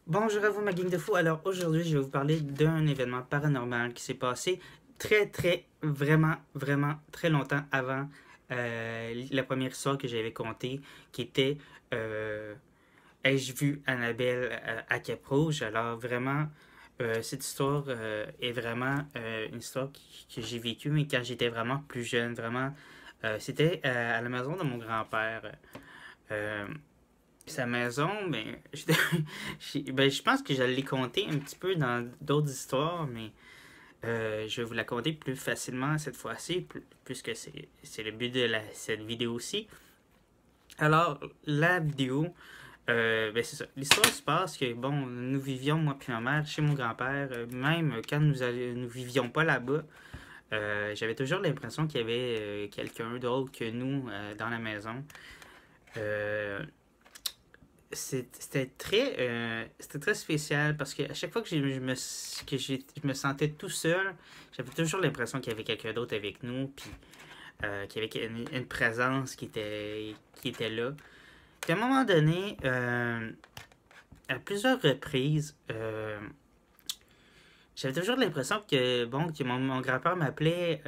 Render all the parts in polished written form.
Bonjour à vous, ma gang de fous. Alors aujourd'hui, je vais vous parler d'un événement paranormal qui s'est passé vraiment très longtemps avant la première histoire que j'avais contée, qui était Ai-je vu Annabelle à Cap-Rouge? Alors vraiment, cette histoire est vraiment une histoire que j'ai vécue, mais quand j'étais vraiment plus jeune, vraiment, c'était à la maison de mon grand-père. Euh, Sa maison, ben, ben, je pense que je l'ai compté un petit peu dans d'autres histoires, mais je vais vous la compter plus facilement cette fois-ci, puisque c'est le but de cette vidéo-ci. Alors, la vidéo, ben c'est ça. L'histoire se passe que, bon, nous vivions, moi puis ma mère, chez mon grand-père, même quand nous vivions pas là-bas, j'avais toujours l'impression qu'il y avait quelqu'un d'autre que nous dans la maison. Euh, c'était très spécial parce que à chaque fois que, je me sentais tout seul, j'avais toujours l'impression qu'il y avait quelqu'un d'autre avec nous, puis qu'il y avait une présence qui était là. Puis à un moment donné, à plusieurs reprises, j'avais toujours l'impression que, bon, que mon grand-père m'appelait,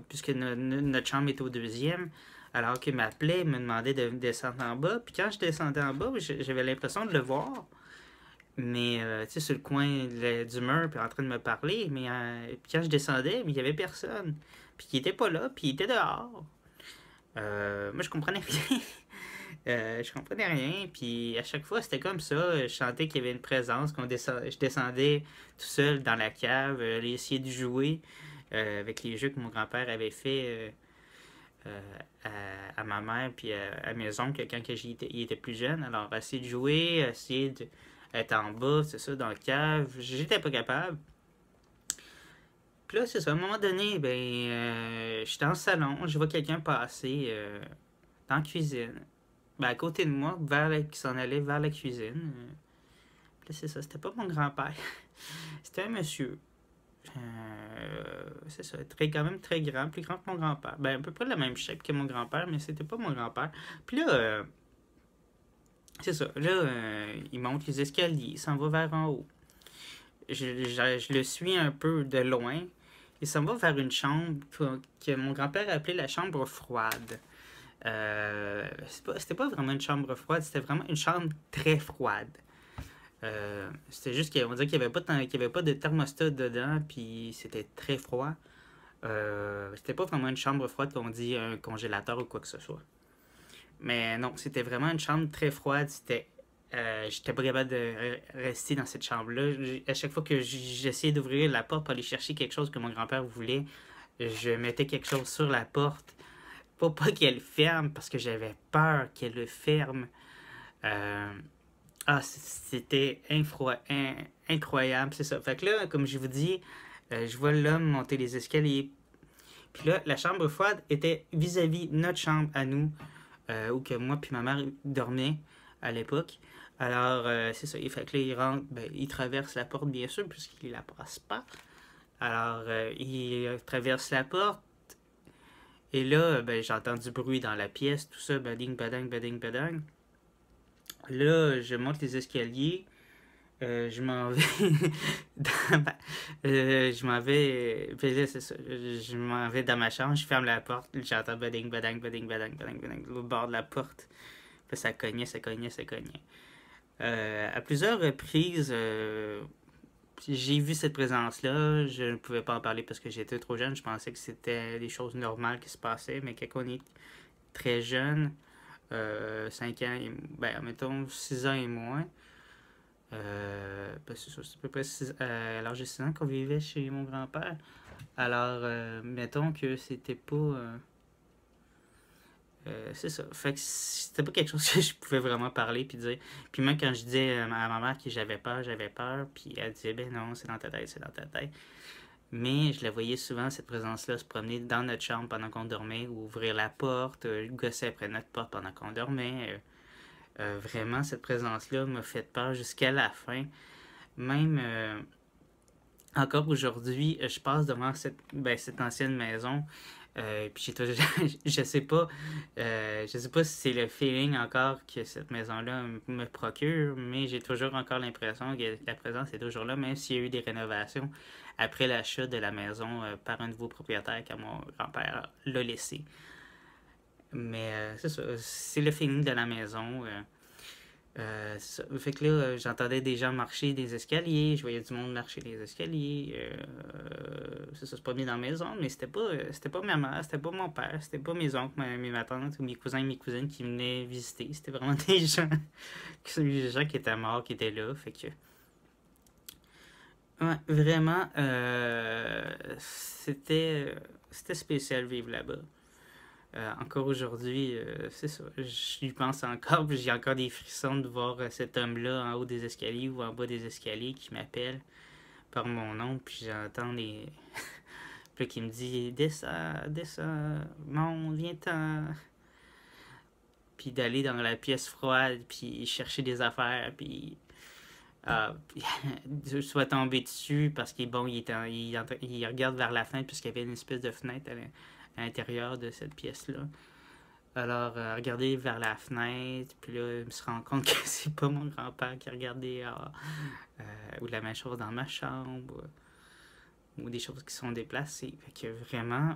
puisque notre chambre était au deuxième, alors qu'il m'appelait, il me demandait de descendre en bas. Puis quand je descendais en bas, j'avais l'impression de le voir, mais tu sais, sur le coin du mur, puis en train de me parler. Mais puis quand je descendais, il n'y avait personne. Puis il était pas là, puis il était dehors. Moi, je comprenais rien. Je comprenais rien, puis à chaque fois c'était comme ça. Je sentais qu'il y avait une présence, je descendais tout seul dans la cave, aller essayer de jouer avec les jeux que mon grand-père avait fait à ma mère puis à mes oncles quand il était plus jeune. Alors, essayer de jouer, essayer d'être en bas, c'est ça, dans la cave, j'étais pas capable. Puis là, c'est ça, à un moment donné, ben, j'étais dans le salon, je vois quelqu'un passer dans la cuisine. Ben, à côté de moi, qui s'en allait vers la cuisine. Puis là, c'est ça, c'était pas mon grand-père. C'était un monsieur. C'est ça, quand même très grand, plus grand que mon grand-père. Ben, à peu près la même shape que mon grand-père, mais c'était pas mon grand-père. Puis là, c'est ça, là, il monte les escaliers, il s'en va vers en haut. Je le suis un peu de loin. Il s'en va vers une chambre que mon grand-père a appelée la chambre froide. C'était pas vraiment une chambre froide, c'était vraiment une chambre très froide. C'était juste qu'on dirait qu'il n'y avait, qu'il y avait pas de thermostat dedans, puis c'était très froid. C'était pas vraiment une chambre froide qu'on dit un congélateur ou quoi que ce soit. Mais non, c'était vraiment une chambre très froide. J'étais pas capable de rester dans cette chambre-là. À chaque fois que j'essayais d'ouvrir la porte pour aller chercher quelque chose que mon grand-père voulait, je mettais quelque chose sur la porte pour pas qu'elle ferme parce que j'avais peur qu'elle le ferme. Euh, c'était incroyable, c'est ça. Fait que là, comme je vous dis, je vois l'homme monter les escaliers. Puis là, la chambre froide était vis-à-vis notre chambre à nous, où que moi puis ma mère dormaient à l'époque. Alors, c'est ça. Fait que là, il rentre, ben, il traverse la porte, bien sûr, puisqu'il la passe pas. Alors, il traverse la porte. Et là, ben, j'entends du bruit dans la pièce, tout ça, bading, badang, bading, badang. Là, je monte les escaliers. Je m'en vais je m'en vais. Puis là, c'est ça. Je m'en vais dans ma chambre, je ferme la porte, j'entends bading, badang, bading, badang, badang, badang, au bord de la porte. Puis ça cognait, ça cognait, ça cognait. À plusieurs reprises, j'ai vu cette présence-là. Je ne pouvais pas en parler parce que j'étais trop jeune. Je pensais que c'était des choses normales qui se passaient, mais quand on est très jeune, 5 ans, ben, mettons 6 ans et moins, ben c'est à peu près à l'âge de 6 ans qu'on vivait chez mon grand-père. Alors, mettons que c'était pas. C'est ça. Fait que c'était pas quelque chose que je pouvais vraiment parler puis dire. Puis même quand je disais à ma mère que j'avais peur, puis elle disait, ben non, c'est dans ta tête, c'est dans ta tête. Mais je la voyais souvent, cette présence-là, se promener dans notre chambre pendant qu'on dormait, ou ouvrir la porte, gosser après notre porte pendant qu'on dormait. Vraiment, cette présence-là m'a fait peur jusqu'à la fin. Même encore aujourd'hui, je passe devant cette ancienne maison. Puis j'ai toujours, je sais pas si c'est le feeling encore que cette maison-là me procure, mais j'ai toujours encore l'impression que la présence est toujours là, même s'il y a eu des rénovations après l'achat de la maison par un nouveau propriétaire quand mon grand-père l'a laissé. Mais c'est ça, c'est le feeling de la maison. C'est ça. Fait que là, j'entendais des gens marcher des escaliers, je voyais du monde marcher des escaliers. C'est ça, c'est pas bien dans la maison, mais c'était pas ma mère, c'était pas mon père, c'était pas mes oncles, ma tante ou mes cousins et mes cousines qui venaient visiter. C'était vraiment des gens qui étaient morts, qui étaient là. Fait que, ouais, vraiment, c'était spécial vivre là-bas. Encore aujourd'hui, c'est ça. J'y pense encore, puis j'ai encore des frissons de voir cet homme-là en haut des escaliers ou en bas des escaliers qui m'appelle par mon nom, puis j'entends les. Puis là, qui me dit descends, descends, monte, viens-t'en. Puis d'aller dans la pièce froide, puis chercher des affaires, puis je sois tombé dessus parce qu'il bon, il regarde vers la fenêtre, puisqu'il y avait une espèce de fenêtre à l'intérieur de cette pièce-là. Alors, regarder vers la fenêtre, puis là, je me suis rendu compte que c'est pas mon grand-père qui regardait, ou la même chose dans ma chambre, ou des choses qui sont déplacées. Fait que vraiment,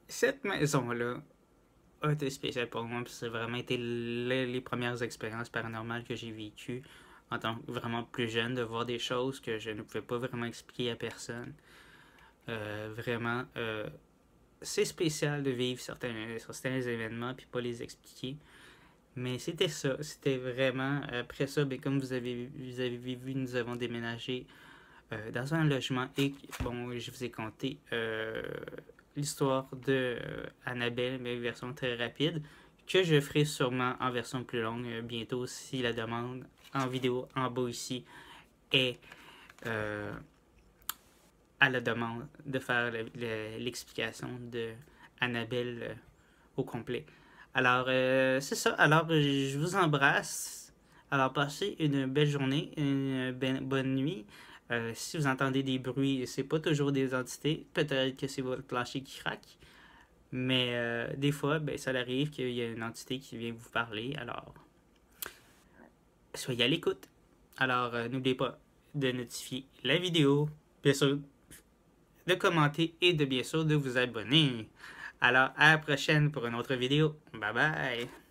cette maison-là a été spéciale pour moi, puis ça a vraiment été les premières expériences paranormales que j'ai vécues en tant que vraiment plus jeune, de voir des choses que je ne pouvais pas vraiment expliquer à personne. Vraiment, c'est spécial de vivre certains événements puis pas les expliquer. Mais c'était ça, c'était vraiment. Après ça, ben, comme vous avez vu, nous avons déménagé dans un logement et bon, je vous ai conté l'histoire de Annabelle, mais version très rapide, que je ferai sûrement en version plus longue bientôt si la demande en vidéo en bas ici est à la demande de faire l'explication de Annabelle au complet. Alors, c'est ça. Alors, je vous embrasse. Alors, passez une belle journée, une bonne nuit. Si vous entendez des bruits, c'est pas toujours des entités. Peut-être que c'est votre plancher qui craque. Mais des fois, ben, ça arrive qu'il y a une entité qui vient vous parler. Alors, soyez à l'écoute. Alors, n'oubliez pas de notifier la vidéo. Bien sûr, de commenter et de bien sûr de vous abonner. Alors, à la prochaine pour une autre vidéo. Bye bye!